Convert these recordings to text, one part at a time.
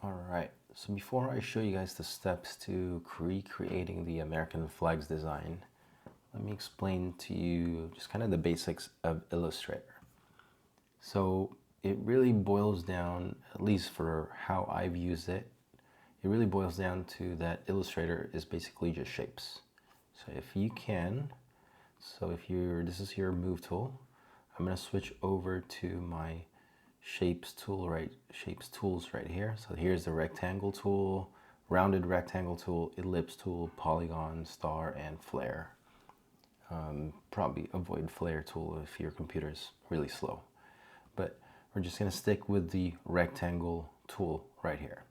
Alright, so before I show you guys the steps to recreating the American flags design, let me explain to you just kind of the basics of Illustrator. So it really boils down, at least for how I've used it, it really boils down to that Illustrator is basically just shapes. So if you can, this is your move tool, I'm going to switch over to my shapes tools right here. So here's the rectangle tool, rounded rectangle tool, ellipse tool, polygon, star, and flare. Probably avoid flare tool if your computer is really slow. But we're just going to stick with the rectangle tool right here.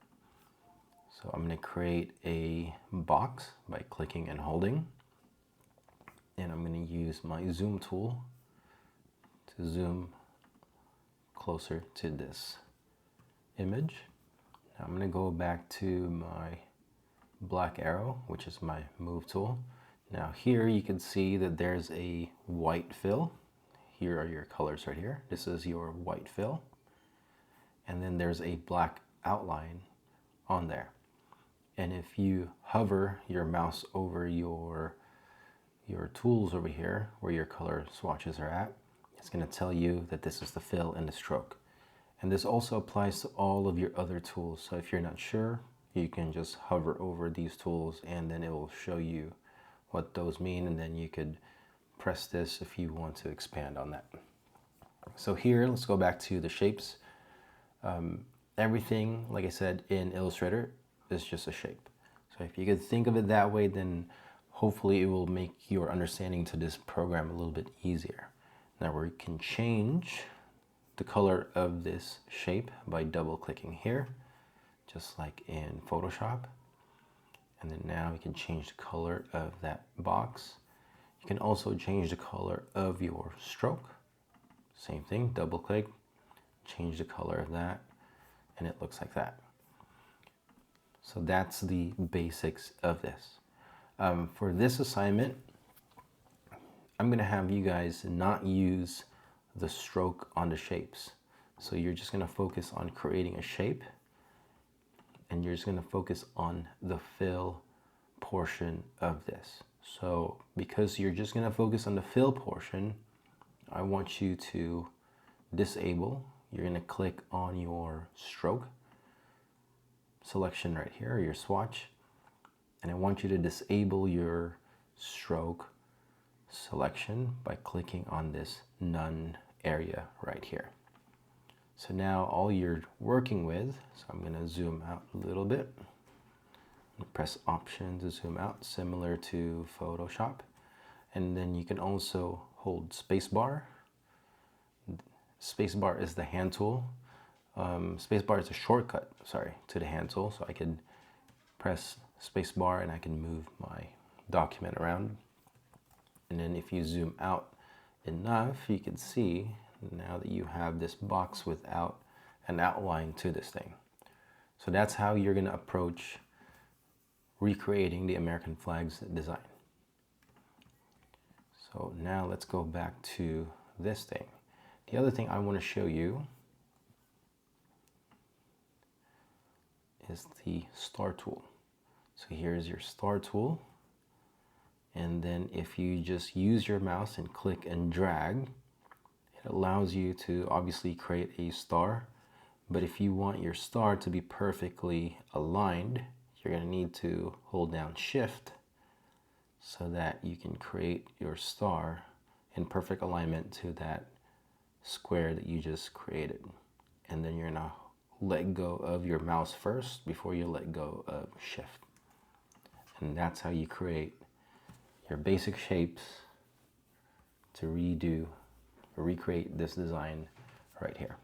So I'm going to create a box by clicking and holding. And I'm going to use my zoom tool to zoom closer to this image. Now I'm going to go back to my black arrow, which is my move tool. Now here you can see that there's a white fill. Here are your colors right here. This is your white fill. And then there's a black outline on there. And if you hover your mouse over your tools over here where your color swatches are at, it's going to tell you that this is the fill and the stroke. And this also applies to all of your other tools. So if you're not sure, you can just hover over these tools and then it will show you what those mean, and then you could press this if you want to expand on that. So here, let's go back to the shapes. Everything, like I said, in Illustrator is just a shape. So if you could think of it that way, then hopefully it will make your understanding to this program a little bit easier. Now we can change the color of this shape by double clicking here, just like in Photoshop. And then now we can change the color of that box. You can also change the color of your stroke. Same thing, double click, change the color of that, and it looks like that. So that's the basics of this. For this assignment, I'm going to have you guys not use the stroke on the shapes. So you're just going to focus on creating a shape, and you're just going to focus on the fill portion of this. So because you're just going to focus on the fill portion, I want you to disable. You're going to click on your stroke selection right here, your swatch, and I want you to disable your stroke selection by clicking on this none area right here. So now all you're working with, so I'm going to zoom out a little bit, press Option to zoom out, similar to Photoshop, and then you can also hold spacebar. Spacebar is the hand tool. Spacebar is a shortcut, to the hand tool, so I can press spacebar and I can move my document around. And then if you zoom out enough, you can see now that you have this box without an outline to this thing. So that's how you're going to approach recreating the American flags design. So now let's go back to this thing. The other thing I want to show you is the star tool. So here's your star tool. And then if you just use your mouse and click and drag, it allows you to obviously create a star. But if you want your star to be perfectly aligned, you're going to need to hold down Shift so that you can create your star in perfect alignment to that square that you just created. And then you're going to let go of your mouse first before you let go of Shift. And that's how you create your basic shapes to recreate this design right here.